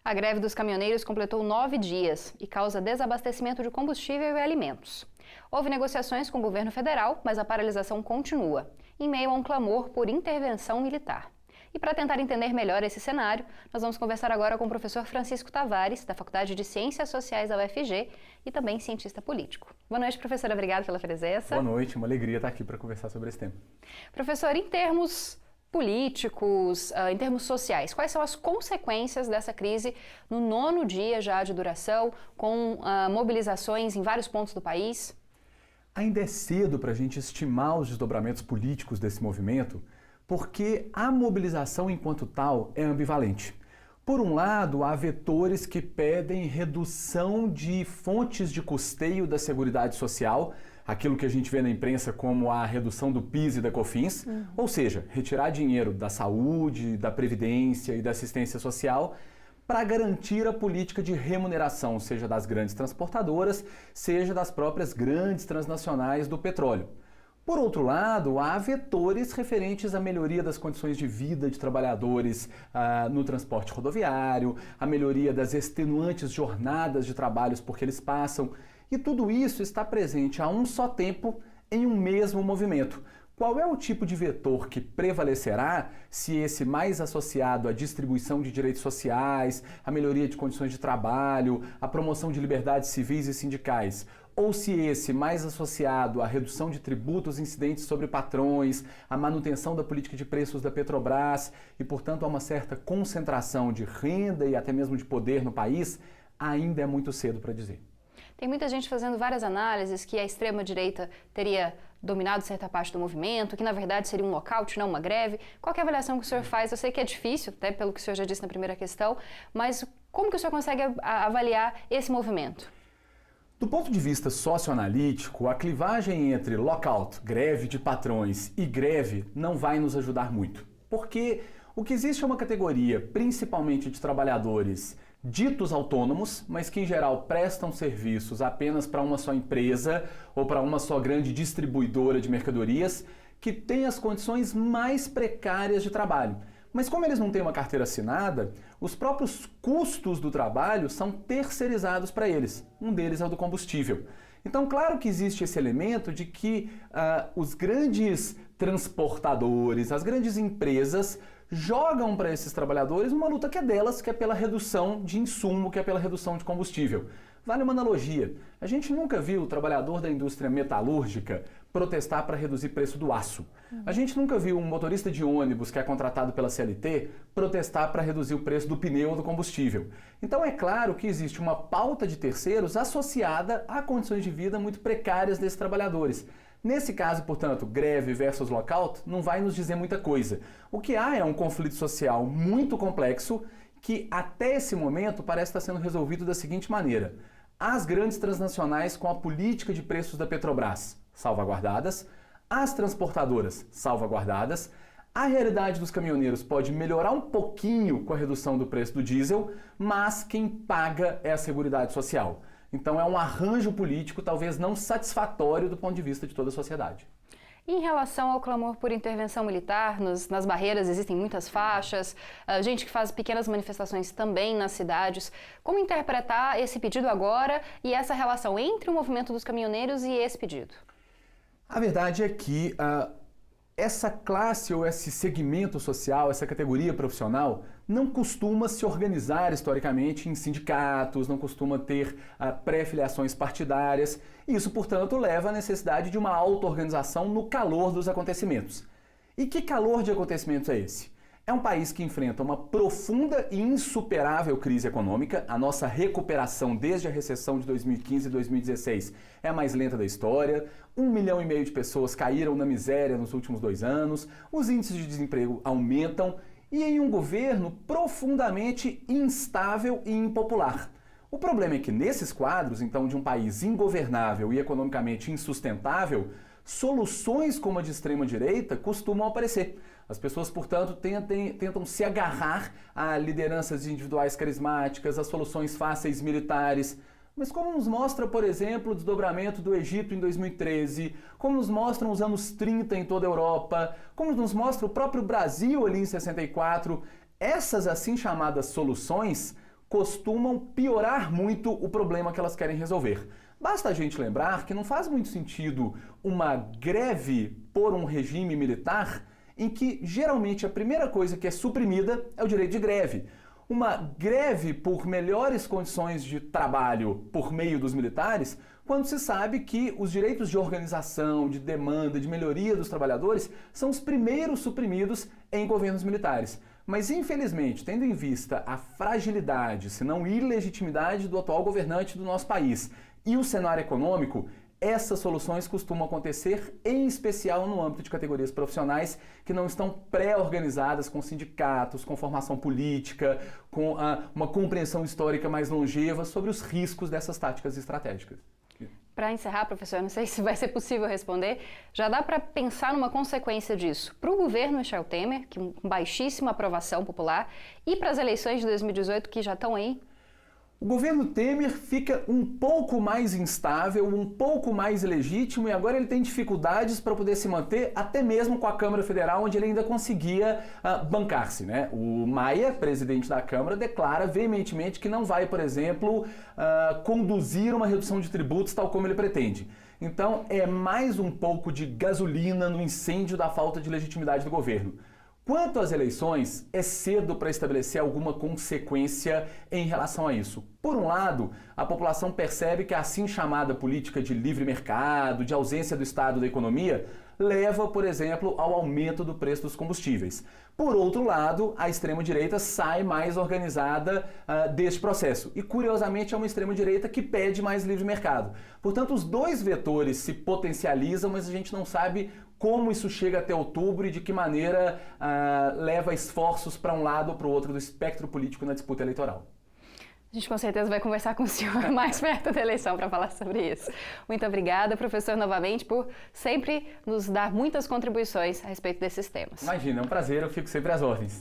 A greve dos caminhoneiros completou 9 dias e causa desabastecimento de combustível e alimentos. Houve negociações com o governo federal, mas a paralisação continua, em meio a um clamor por intervenção militar. E para tentar entender melhor esse cenário, nós vamos conversar agora com o professor Francisco Tavares, da Faculdade de Ciências Sociais da UFG e também cientista político. Boa noite, professora. Obrigada pela presença. Boa noite. Uma alegria estar aqui para conversar sobre esse tema. Professor, em termos políticos, em termos sociais, quais são as consequências dessa crise no 9º dia já de duração, com mobilizações em vários pontos do país? Ainda é cedo para a gente estimar os desdobramentos políticos desse movimento, porque a mobilização enquanto tal é ambivalente. Por um lado, há vetores que pedem redução de fontes de custeio da Seguridade Social, aquilo que a gente vê na imprensa como a redução do PIS e da COFINS, ou seja, retirar dinheiro da saúde, da previdência e da assistência social para garantir a política de remuneração, seja das grandes transportadoras, seja das próprias grandes transnacionais do petróleo. Por outro lado, há vetores referentes à melhoria das condições de vida de trabalhadores no transporte rodoviário, a melhoria das extenuantes jornadas de trabalhos por que eles passam, e tudo isso está presente a um só tempo em um mesmo movimento. Qual é o tipo de vetor que prevalecerá se esse mais associado à distribuição de direitos sociais, à melhoria de condições de trabalho, à promoção de liberdades civis e sindicais, ou se esse mais associado à redução de tributos incidentes sobre patrões, à manutenção da política de preços da Petrobras e, portanto, a uma certa concentração de renda e até mesmo de poder no país, ainda é muito cedo para dizer. Tem muita gente fazendo várias análises que a extrema-direita teria dominado certa parte do movimento, que na verdade seria um lockout, não uma greve. Qual que é a avaliação que o senhor faz? Eu sei que é difícil, até pelo que o senhor já disse na primeira questão, mas como que o senhor consegue avaliar esse movimento? Do ponto de vista socioanalítico, a clivagem entre lockout, greve de patrões, e greve não vai nos ajudar muito. Porque o que existe é uma categoria, principalmente de trabalhadores ditos autônomos, mas que em geral prestam serviços apenas para uma só empresa ou para uma só grande distribuidora de mercadorias, que tem as condições mais precárias de trabalho. Mas como eles não têm uma carteira assinada, os próprios custos do trabalho são terceirizados para eles. Um deles é o do combustível. Então, claro que existe esse elemento de que os grandes transportadores, as grandes empresas, jogam para esses trabalhadores uma luta que é delas, que é pela redução de insumo, que é pela redução de combustível. Vale uma analogia. A gente nunca viu o trabalhador da indústria metalúrgica protestar para reduzir preço do aço. A gente nunca viu um motorista de ônibus que é contratado pela CLT protestar para reduzir o preço do pneu ou do combustível. Então é claro que existe uma pauta de terceiros associada a condições de vida muito precárias desses trabalhadores. Nesse caso, portanto, greve versus lockout não vai nos dizer muita coisa. O que há é um conflito social muito complexo que até esse momento parece estar sendo resolvido da seguinte maneira: as grandes transnacionais com a política de preços da Petrobras salvaguardadas, as transportadoras salvaguardadas, a realidade dos caminhoneiros pode melhorar um pouquinho com a redução do preço do diesel, mas quem paga é a Seguridade Social. Então é um arranjo político talvez não satisfatório do ponto de vista de toda a sociedade. Em relação ao clamor por intervenção militar, nas barreiras existem muitas faixas, gente que faz pequenas manifestações também nas cidades. Como interpretar esse pedido agora e essa relação entre o movimento dos caminhoneiros e esse pedido? A verdade é que essa classe ou esse segmento social, essa categoria profissional, não costuma se organizar historicamente em sindicatos, não costuma ter pré-filiações partidárias. Isso, portanto, leva à necessidade de uma auto-organização no calor dos acontecimentos. E que calor de acontecimentos é esse? É um país que enfrenta uma profunda e insuperável crise econômica. A nossa recuperação desde a recessão de 2015 e 2016 é a mais lenta da história. 1,5 milhão de pessoas caíram na miséria nos últimos 2 anos. Os índices de desemprego aumentam e em um governo profundamente instável e impopular. O problema é que nesses quadros, então, de um país ingovernável e economicamente insustentável, soluções como a de extrema-direita costumam aparecer. As pessoas, portanto, tentam se agarrar a lideranças individuais carismáticas, a soluções fáceis militares. Mas como nos mostra, por exemplo, o desdobramento do Egito em 2013, como nos mostram os anos 30 em toda a Europa, como nos mostra o próprio Brasil ali em 64, essas assim chamadas soluções costumam piorar muito o problema que elas querem resolver. Basta a gente lembrar que não faz muito sentido uma greve por um regime militar em que geralmente a primeira coisa que é suprimida é o direito de greve. Uma greve por melhores condições de trabalho por meio dos militares, quando se sabe que os direitos de organização, de demanda, de melhoria dos trabalhadores são os primeiros suprimidos em governos militares. Mas, infelizmente, tendo em vista a fragilidade, se não ilegitimidade do atual governante do nosso país e o cenário econômico, essas soluções costumam acontecer, em especial no âmbito de categorias profissionais que não estão pré-organizadas com sindicatos, com formação política, com uma compreensão histórica mais longeva sobre os riscos dessas táticas estratégicas. Para encerrar, professor, não sei se vai ser possível responder, já dá para pensar numa consequência disso para o governo Michel Temer, que com baixíssima aprovação popular, e para as eleições de 2018 que já estão aí? O governo Temer fica um pouco mais instável, um pouco mais ilegítimo e agora ele tem dificuldades para poder se manter até mesmo com a Câmara Federal, onde ele ainda conseguia bancar-se, né? O Maia, presidente da Câmara, declara veementemente que não vai, por exemplo, conduzir uma redução de tributos tal como ele pretende. Então é mais um pouco de gasolina no incêndio da falta de legitimidade do governo. Quanto às eleições, é cedo para estabelecer alguma consequência em relação a isso. Por um lado, a população percebe que a assim chamada política de livre mercado, de ausência do Estado da economia, leva, por exemplo, ao aumento do preço dos combustíveis. Por outro lado, a extrema-direita sai mais organizada deste processo. E, curiosamente, é uma extrema-direita que pede mais livre mercado. Portanto, os dois vetores se potencializam, mas a gente não sabe como isso chega até outubro e de que maneira leva esforços para um lado ou para o outro do espectro político na disputa eleitoral. A gente com certeza vai conversar com o senhor mais perto da eleição para falar sobre isso. Muito obrigada, professor, novamente, por sempre nos dar muitas contribuições a respeito desses temas. Imagina, é um prazer, eu fico sempre às ordens.